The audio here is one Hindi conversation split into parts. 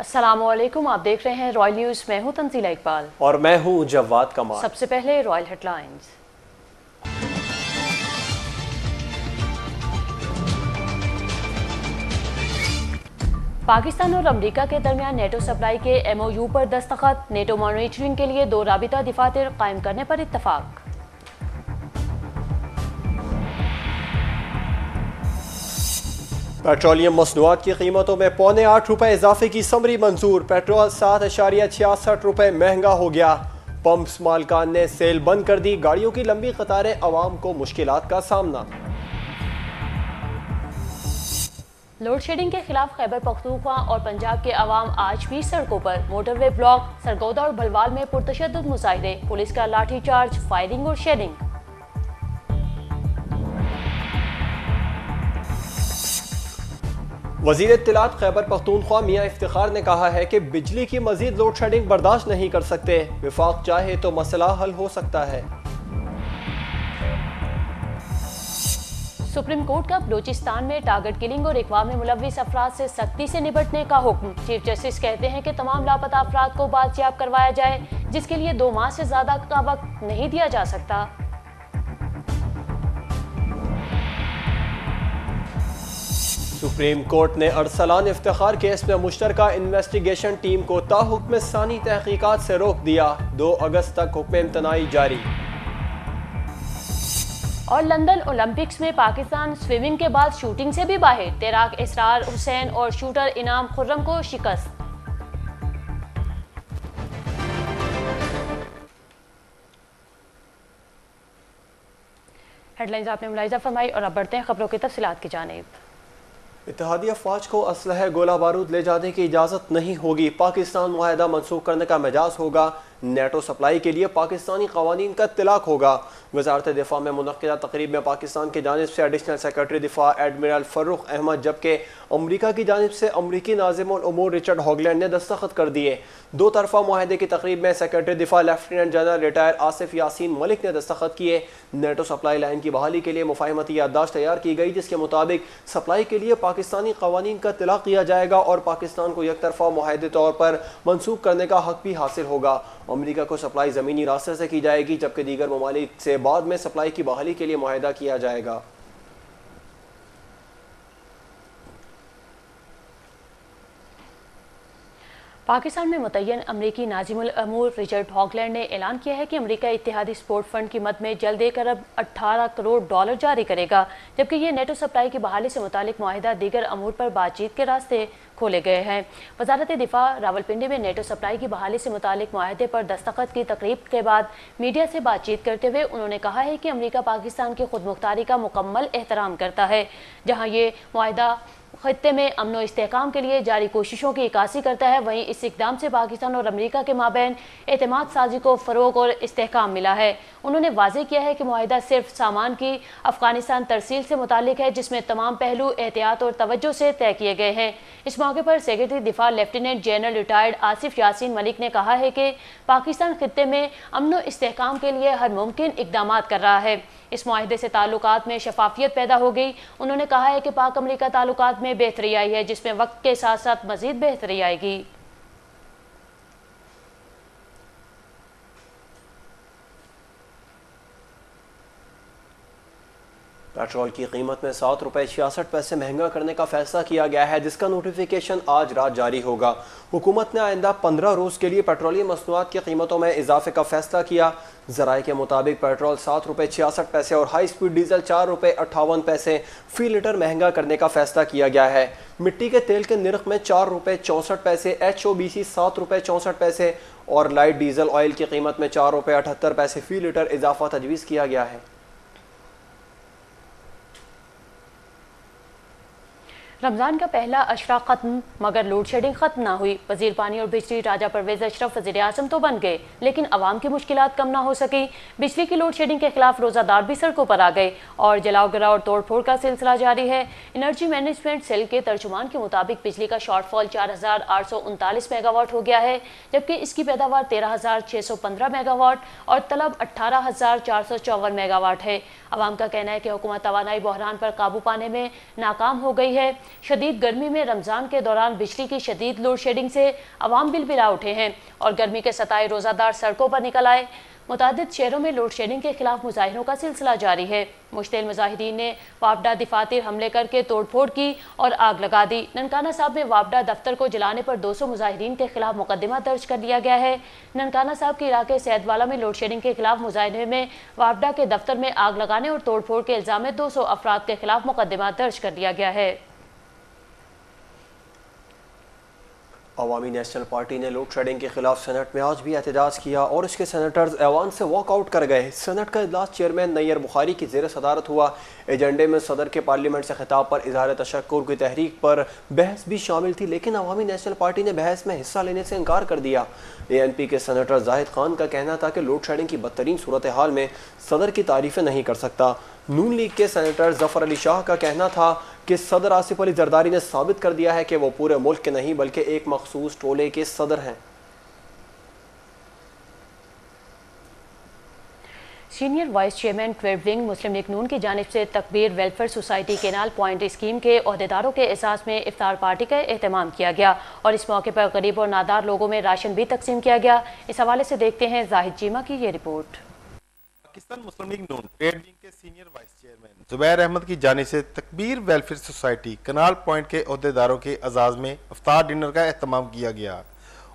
अस्सलामुअलैकुम, आप देख रहे हैं रॉयल न्यूज़। मैं हूं तंजीला इकबाल और मैं हूं जवाद कमाल। सबसे पहले रॉयल हेडलाइंस। पाकिस्तान और अमेरिका के दरमियान नेटो सप्लाई के MOU पर दस्तखत। नेटो मॉनिटरिंग के लिए 2 राबिता दिफातर कायम करने पर इत्तफाक। पेट्रोलियम मसनूआत की कीमतों में ₹8.25 इजाफे की समरी मंजूर। पेट्रोल 7.66 रुपए महंगा हो गया। पंप्स मालकान ने सेल बंद कर दी। गाड़ियों की लंबी कतारें, आवाम को मुश्किलात का सामना। लोड शेडिंग के खिलाफ खैबर पख्तूनख्वा और पंजाब के अवाम आज भी सड़कों पर। मोटरवे ब्लॉक, सरगोदा और भलवाल में पुरतशद्दुद मुजाहिरे, पुलिस का लाठीचार्ज, फायरिंग और शेडिंग। वजीर इत्तलात खैबर पख्तूनख्वा मियां इफ्तिखार ने कहा है कि बिजली की मजीद लोड शेडिंग बर्दाश्त नहीं कर सकते। विफाक चाहे तो मसला हल हो सकता है। सुप्रीम कोर्ट का बलूचिस्तान में टारगेट किलिंग और अगवा में मुलव्विस अफराद से सख्ती से निपटने का हुक्म। चीफ जस्टिस कहते हैं कि तमाम लापता अफराद को बाजियाब करवाया जाए, जिसके लिए 2 माह से ज्यादा का वक्त नहीं दिया जा सकता। सुप्रीम कोर्ट ने अरसलान इफ्तिखार केस में मुश्तरका इन्वेस्टिगेशन टीम को ताहुक्म सानी तहकीकात से रोक दिया। 2 अगस्त तक हुक्म इम्तनाई जारी। और लंदन ओलंपिक्स में पाकिस्तान स्विमिंग के बाद शूटिंग से भी बाहर। तैराक इसरार हुसैन और शूटर इनाम खुर्रम को शिकस्त। हेडलाइंस आपने मुलाहिजा फरमाई और अब बढ़ते हैं खबरों की तफसीलात की जानिब। इत्तेहादी अफवाज को असलह गोला बारूद ले जाने की इजाज़त नहीं होगी। पाकिस्तान मुआहदा मनसूख करने का मिजाज होगा। नेटो सप्लाई के लिए पाकिस्तानी कवानीन का इत्तलाक होगा। वजारत दिफा में मुनक्किदा तकरीब में पाकिस्तान की जानिब से एडिशनल सेक्रेटरी दिफा एडमिरल फ़र्रुख अहमद, जबकि अमरीका की जानिब से अमरीकी नाज़िमुल उमूर रिचर्ड हॉगलैंड ने दस्तखत कर दिए। 2 तरफा मुआहदे की तकरीब में सेक्रेटरी दिफा lieutenant general retire Asif Yasin Malik ने दस्तखत किए। नेटो सप्लाई लाइन की बहाली के लिए मुफाहमती याददाश्त तैयार की गई, जिसके मुताबिक सप्लाई के लिए पाकिस्तानी कवानीन का इत्तलाक किया जाएगा और पाकिस्तान को एक तरफा मुआहदे तौर पर मनसूख करने का हक भी हासिल होगा। अमरीका को सप्लाई ज़मीनी रास्ते से की जाएगी, जबकि दीगर ममालिक से बाद में सप्लाई की बहाली के लिए मुआहदा किया जाएगा। पाकिस्तान में मुतय्यन अमरीकी नाज़िमुल उमूर रिचर्ड हॉगलैंड ने ऐलान किया है कि अमरीका इत्तेहादी स्पोर्ट फंड की मद में जल्द $1 अरब 18 करोड़ जारी करेगा, जबकि ये नेटो सप्लाई की बहाली से मुतालिक मुआहिदा दीगर अमूर पर बातचीत के रास्ते खोले गए हैं। वजारत दिफा रावलपिंडी में नेटो सप्लाई की बहाली से मुतालिक मुआहदे पर दस्तखत की तकरीब के बाद मीडिया से बातचीत करते हुए उन्होंने कहा है कि अमरीका पाकिस्तान की खुद मुख्तारी का मुकम्मल एहतराम करता है। जहाँ ये मुआहदा खत्ते में अमन व इस्तेहकाम के लिए जारी कोशिशों की इक्कासी करता है, वहीं इस इक़दाम से पाकिस्तान और अमरीका के माबैन एतमाद साजी को फ़रोग और इस्तेहकाम मिला है। उन्होंने वाज़ेह किया है कि मुआहिदा सिर्फ सामान की अफ़गानिस्तान तरसील से मुतालिक है, जिसमें तमाम पहलू एहतियात और तवज्जो से तय किए गए हैं। इस मौके पर सेक्रेटरी दिफा lieutenant general retired Asif Yasin Malik ने कहा है कि पाकिस्तान खित्ते में अमन व इस्तेहकाम के लिए हर मुमकिन इक़दाम कर रहा है। इस मुआहदे से ताल्लुकात में शफाफियत पैदा हो गई। उन्होंने कहा है कि पाक अमरीका ताल्लुकात में बेहतरी आई है, जिसमें वक्त के साथ साथ मजीद बेहतरी आएगी। पेट्रोल की कीमत में ₹7.66 महंगा करने का फैसला किया गया है, जिसका नोटिफिकेशन आज रात जारी होगा। हुकूमत ने आइंदा 15 रोज़ के लिए पेट्रोलियम मसनूआत की कीमतों में इजाफे का फैसला किया। ज़राए के मुताबिक पेट्रोल ₹7.66 और हाई स्पीड डीजल ₹4.58 फ़ी लीटर महंगा करने का फैसला किया गया है। मिट्टी के तेल के निर्ख में ₹4.64, HOBC ₹7.64 और लाइट डीजल ऑयल की कीमत में ₹4.78 फ़ी लीटर इजाफा तजवीज़ किया गया है। रमज़ान का पहला अशरा ख़त्म, मगर लोड शेडिंग ख़त्म ना हुई। वज़ीर पानी और बिजली राजा परवेज़ अशरफ वज़ीर आज़म तो बन गए, लेकिन अवाम की मुश्किलात कम ना हो सकी। बिजली की लोड शेडिंग के खिलाफ रोज़ादार भी सड़कों पर आ गए और जलाओ गिराव और तोड़ फोड़ का सिलसिला जारी है। एनर्जी मैनेजमेंट सेल के तर्जुमान के मुताबिक बिजली का शॉर्टफॉल 4839 मेगावाट हो गया है, जबकि इसकी पैदावार 13615 मेगावाट और तलब 18454 मेगावाट है। अवाम का कहना है कि हुकूमत तवानाई बहरान पर काबू पाने में नाकाम हो गई है। शदीद गर्मी में रमज़ान के दौरान बिजली की शदीद लोड शेडिंग से अवाम बिलबिला उठे हैं और गर्मी के सताए रोज़ादार सड़कों पर निकल आए। मुतादिद शहरों में लोड शेडिंग के खिलाफ मुजाहिरों का सिलसिला जारी है। मुश्तिल मुजाहिदीन ने वापडा दिफातिर हमले करके तोड़फोड़ की और आग लगा दी। ननकाना साहब में वापडा दफ्तर को जलाने पर 200 मुजाहिदीन के खिलाफ मुकदमा दर्ज कर लिया गया है। ननकाना साहब के इलाके सैदवाला में लोड शेडिंग के खिलाफ मुजाहिदे में वापडा के दफ्तर में आग लगाने और तोड़फोड़ के इल्जाम में 200 अफराद के खिलाफ मुकदमा दर्ज कर लिया गया है। अवामी नेशनल पार्टी ने लोड शेडिंग के खिलाफ सेनेट में आज भी एहतजाज किया और इसके सेनेटर्स ऐवान से वॉकआउट कर गए। सेनेट का इजलास चेयरमैन नैयर बुखारी की ज़ेर सदारत हुआ। एजेंडे में सदर के पार्लियामेंट से खिताब पर इजहार तशक्कुर की तहरीक पर बहस भी शामिल थी, लेकिन अवामी नेशनल पार्टी ने बहस में हिस्सा लेने से इनकार कर दिया। ANP के सेनेटर जाहिद खान का कहना था कि लोड शेडिंग की बदतरीन सूरत हाल में सदर की तारीफें नहीं कर सकता। नून लीग के सेनेटर जफर अली शाह का कहना था कि सदर आसिफ अली जरदारी ने साबित कर दिया है कि वो पूरे मुल्क के नहीं बल्कि एक मखसूस टोले के सदर हैं। Senior vice chairman trade wing Muslim League Noon की जानिब से Takbeer welfare society canal point scheme के अहदेदारों के एहसास में इफ्तार पार्टी का एहतमाम किया गया और इस मौके पर गरीब और नादार लोगों में राशन भी तकसीम किया गया। इस हवाले से देखते हैं जाहिद चीमा की ये report. Pakistan Muslim League Noon trade wing के senior vice chairman Zubair Ahmed की जानिब से तकबीर वेलफेयर सोसाइटी कनाल पॉइंट के अहदेदारों के एजाज में इफ्तार डिनर का एहतमाम किया गया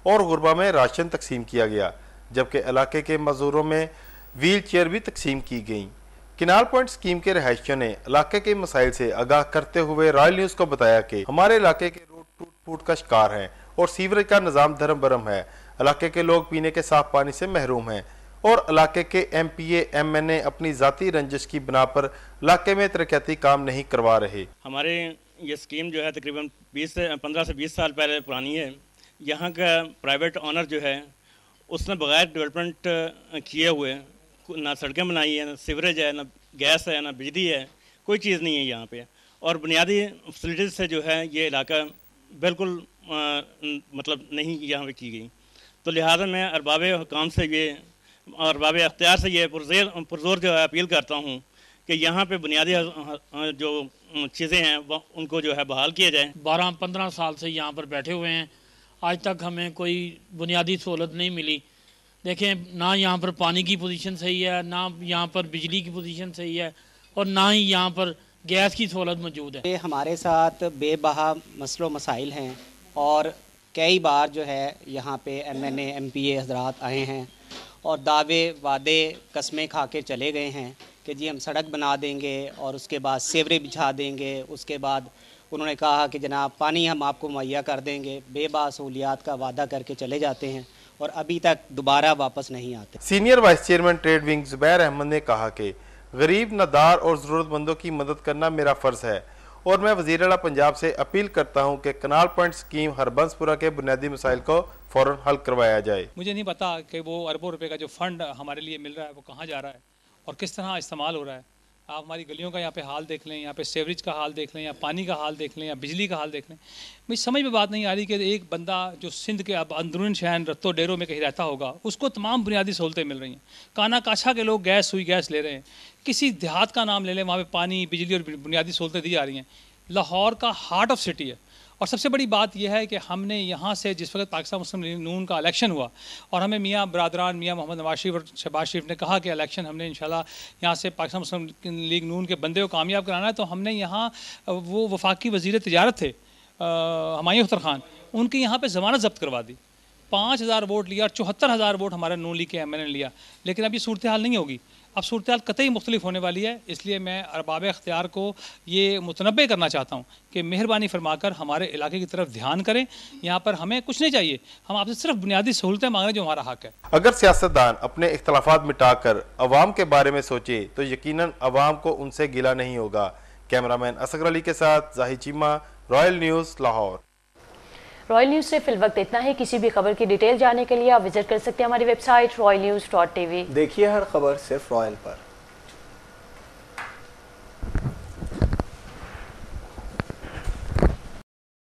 और गुरबा में राशन तकसीम किया गया, जबकि इलाके के मजदूरों में व्हील चेयर भी तकसीम की गई। किनाल पॉइंट स्कीम के रहायशियों ने इलाके के मसाइल से आगाह करते हुए रॉयल न्यूज़ को बताया कि हमारे इलाके के रोड टूट फूट का शिकार हैं और सीवरेज का निज़ाम धर्म भरम है। इलाके के लोग पीने के साफ पानी से महरूम हैं और इलाके के MPA MNA अपनी ज़ाती रंजिश की बिना पर इलाके में तरक्याती काम नहीं करवा रहे। हमारे ये स्कीम जो है तकरीबन 15 से 20 साल पहले पुरानी है। यहाँ का प्राइवेट ऑनर जो है उसने बगैर डेवलपमेंट किए हुए ना सड़कें बनाई है, ना सीवरेज है, ना गैस है, ना बिजली है, कोई चीज़ नहीं है यहाँ पे। और बुनियादी फैसिलिटीज़ से जो है ये इलाका बिल्कुल मतलब नहीं यहाँ पे की गई। तो लिहाजा मैं अरबाब हुकाम से ये अरबाब अख्तियार से ये पुरजोर जो है अपील करता हूँ कि यहाँ पे बुनियादी जो चीज़ें हैं वो उनको जो है बहाल किया जाए। 12-15 साल से यहाँ पर बैठे हुए हैं, आज तक हमें कोई बुनियादी सहूलत नहीं मिली। देखें, ना यहाँ पर पानी की पोजीशन सही है, ना यहाँ पर बिजली की पोजीशन सही है और ना ही यहाँ पर गैस की सहूलत मौजूद है। हमारे साथ बेबहा मसलो मसाइल हैं और कई बार जो है यहाँ पे MNA MPA हजरात आए हैं और दावे वादे कस्में खा के चले गए हैं कि जी हम सड़क बना देंगे और उसके बाद सेवरेज बिछा देंगे। उसके बाद उन्होंने कहा कि जनाब पानी हम आपको मुहैया कर देंगे। बेबा सहूलियात का वादा करके चले जाते हैं और अभी तक दोबारा वापस नहीं आते। Senior vice chairman trade wing Zubair Ahmed ने कहा कि गरीब नादार और ज़रूरतमंदों की मदद करना मेरा फ़र्ज़ है और मैं वज़ीर आला पंजाब से अपील करता हूं कि कनाल पॉइंट स्कीम हरबंसपुरा के बुनियादी मसाइल को फ़ौरन हल करवाया जाए। मुझे नहीं पता कि वो अरबों रुपए का जो फंड हमारे लिए मिल रहा है वो कहाँ जा रहा है और किस तरह इस्तेमाल हो रहा है। आप हमारी गलियों का यहाँ पे हाल देख लें, यहाँ पे सेवरेज का हाल देख लें, या पानी का हाल देख लें, या बिजली का हाल देख लें। मुझे समझ में बात नहीं आ रही कि एक बंदा जो सिंध के अब अंदरून शहर रत्तो डेरों में कहीं रहता होगा उसको तमाम बुनियादी सहूलतें मिल रही हैं। काना काछा के लोग सुई गैस ले रहे हैं। किसी देहात का नाम ले लें, वहाँ पर पानी बिजली और बुनियादी सहूलतें दी जा रही हैं। लाहौर का हार्ट ऑफ सिटी है। और सबसे बड़ी बात यह है कि हमने यहाँ से जिस वक्त पाकिस्तान मुस्लिम लीग नून का इलेक्शन हुआ और हमें मियाँ बरादरान मियाँ मोहम्मद नवाज शरीफ और शहबाज शरीफ ने कहा कि इलेक्शन हमने इंशाल्लाह यहाँ से पाकिस्तान मुस्लिम लीग नून के बंदे को कामयाब कराना है, तो हमने यहाँ वो वफाकी वज़ीर तिजारत थे हुमायूं अख्तर खान, उनकी यहाँ पर ज़मानत ज़ब्त करवा दी। 5000 वोट लिया और 74,000 वोट हमारे नून लीग के MNA ने लिया। लेकिन अब ये सूरत हाल नहीं होगी, अब सूरत हाल कतई मुख्तलिफ होने वाली है। इसलिए मैं अरबाब अख्तियार को ये मुतनब्बे करना चाहता हूँ कि मेहरबानी फरमाकर हमारे इलाके की तरफ ध्यान करें। यहाँ पर हमें कुछ नहीं चाहिए, हम आपसे सिर्फ बुनियादी सहूलतें मांग रहे हैं जो हमारा हक है। अगर सियासतदान अपने इख्तलाफात मिटाकर अवाम के बारे में सोचे तो यकीनन अवाम को उनसे गिला नहीं होगा। कैमरामैन असगर अली के साथ Zahid Cheema, royal news, Lahore. Royal news से फिलवक्त इतना ही। किसी भी खबर की डिटेल जानने के लिए आप विजिट कर सकते हैं हमारी वेबसाइट royalnews.tv। देखिए हर खबर सिर्फ रॉयल पर।